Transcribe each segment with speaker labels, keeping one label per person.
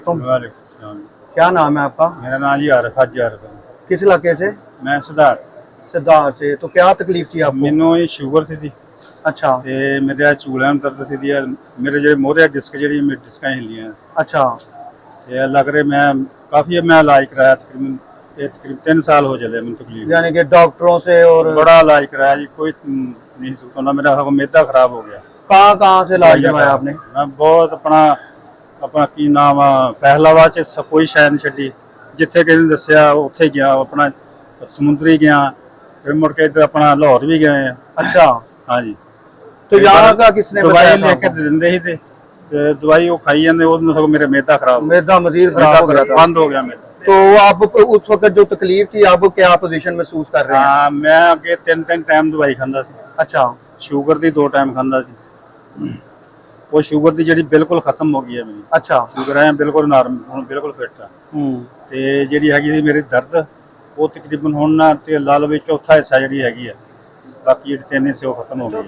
Speaker 1: क्या नाम है आपका?
Speaker 2: मेरा नाम जी आरिफ हाजी आरिफ है।
Speaker 1: किस इलाके से?
Speaker 2: मैं सिद्धार्थ।
Speaker 1: सिद्धार्थ से। तो क्या तकलीफ थी आपको?
Speaker 2: ਮੈਨੂੰ ਇਹ ਸ਼ੂਗਰ ਸੀ
Speaker 1: अच्छा
Speaker 2: ਤੇ ਮੇਰੇ ਚੂਲਿਆਂ ਨੂੰ ਦਰਦ ਸੀ ਦੀ ਮੇਰੇ ਜਿਹੜੇ ਮੋਹਰੇ ਡਿਸਕ ਜਿਹੜੀ ਮੇਰੀ ਡਿਸਕਾਂ ਹਿੱਲੀਆਂ
Speaker 1: अच्छा
Speaker 2: ਤੇ ਲੱਗ ਰਿਹਾ ਮੈਂ ਕਾਫੀ ਮੈਂ ਇਲਾਜ ਕਰਾਇਆ ਤਕਰੀਬਨ 3 ਸਾल हो चले ਮੈਨੂੰ तकलीफ
Speaker 1: यानी कि डॉक्टरों से और
Speaker 2: बड़ा इलाज कराया जी कोई नहीं सुनता मेरा मैदा खराब हो गया।
Speaker 1: कहाँ से इलाज करवाया आपने?
Speaker 2: मैं बहुत अपना की नाम फैसलाबाद च कोई शहर नहीं छड्डी जिथे किसी ने दसिया उत्थे गया अपना समुद्री गया फिर मुड़ के इधर अपना लाहौर भी गए हैं।
Speaker 1: अच्छा
Speaker 2: हाँ जी।
Speaker 1: तो यहाँ का किसने
Speaker 2: दवाई लेके देंदे ही थे दवाई वो खाई जाते वो मेरा मैदा खराब
Speaker 1: मैदा मजीद खराब हो गया था।
Speaker 2: बंद हो गया मैदा।
Speaker 1: तो आप उस वक्त जो तकलीफ थी आप क्या पोजीशन महसूस कर रहे हैं?
Speaker 2: हाँ मैं अगे 3 टाइम दवाई खांदा सी।
Speaker 1: अच्छा
Speaker 2: ਸ਼ੂਗਰ ਦੀ 2 ਟਾਈਮ ਖਾਂਦਾ ਸੀ ਉਹ ਸ਼ੂਗਰ ਦੀ ਜਿਹੜੀ ਬਿਲਕੁਲ ਖਤਮ ਹੋ ਗਈ ਹੈ ਮੇਰੀ।
Speaker 1: अच्छा
Speaker 2: ਸ਼ੂਗਰ ਹੈ ਬਿਲਕੁਲ ਨਾਰਮਲ ਹੁਣ ਬਿਲਕੁਲ ਫਿੱਟ ਆ ਤੇ ਜਿਹੜੀ ਹੈਗੀ ਸੀ ਮੇਰੀ ਦਰਦ ਉਹ ਤਕਰੀਬਨ ਹੁਣ ਨਾ ਤੇ ਲਾ ਲਓ ਵੀ ਚੌਥਾ ਹਿੱਸਾ ਜਿਹੜੀ ਹੈਗੀ ਆ ਬਾਕੀ ਜਿਹੜੀ 3 ਹਿੱਸੇ ਉਹ ਖਤਮ ਹੋ ਗਏ।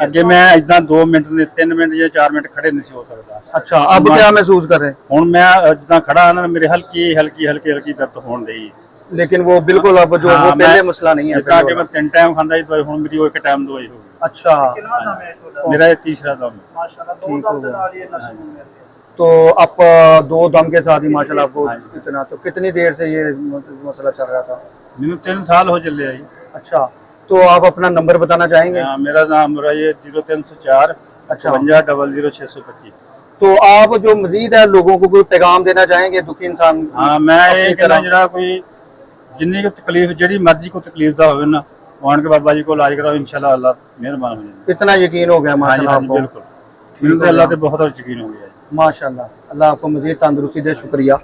Speaker 2: ਅੱਗੇ ਮੈਂ ਇਦਾਂ 2 ਮਿੰਟ ਦੇ 3 ਮਿੰਟ ਜਾਂ 4 ਮਿੰਟ ਖੜੇ ਨਹੀਂ ਸੀ ਹੋ ਸਕਦਾ।
Speaker 1: अच्छा अब क्या महसूस कर रहे हैं?
Speaker 2: ਹੁਣ ਮੈਂ ਜਿੱਦਾਂ ਖੜਾ ਨਾ ਮੇਰੇ ਹਲਕੀ ਦਰਦ ਹੋਣ ਡਈ
Speaker 1: लेकिन वो बिल्कुल अब जो वो पहले मसला नहीं है।
Speaker 2: ਜਿੱਦਾਂ ਕਿ ਮੈਂ 3 ਟਾइम ਖਾਂਦਾ ਸੀ ਦਵਾਈ ਹੁਣ ਮੇਰੀ ਉਹ 1 ਟਾइम ਦਵਾਈ ਹੋ ਗਈ।
Speaker 1: अच्छा
Speaker 2: मेरा ये तीसरा दम है।
Speaker 1: तो आप 2 दम के साथ ही माशाल्लाह आपको इतना तो कितनी देर से ये मसला चल रहा था?
Speaker 2: मैंने 3 साल हो चले आई।
Speaker 1: अच्छा तो आप अपना नंबर बताना चाहेंगे?
Speaker 2: मेरा नाम ये 0304
Speaker 1: अच्छा
Speaker 2: 52
Speaker 1: तो आप जो मजीद है लोगों को कोई पैगाम देना चाहेंगे दुखी इंसान?
Speaker 2: हाँ मैं ये कहना जरा कोई जिन्नी को तकलीफ जी मर्जी को तकलीफ का हो ना आन के बाबा जी को इलाज कराओ इंशाल्लाह अल्लाह मेहरबान हो जाए।
Speaker 1: इतना यकीन हो गया माशाल्लाह आपको?
Speaker 2: बिल्कुल मैंने तो अल्लाह से बहुत यकीन हो गया
Speaker 1: माशाल्लाह। अल्लाह आपको मजीद तंदुरुस्ती दे। शुक्रिया।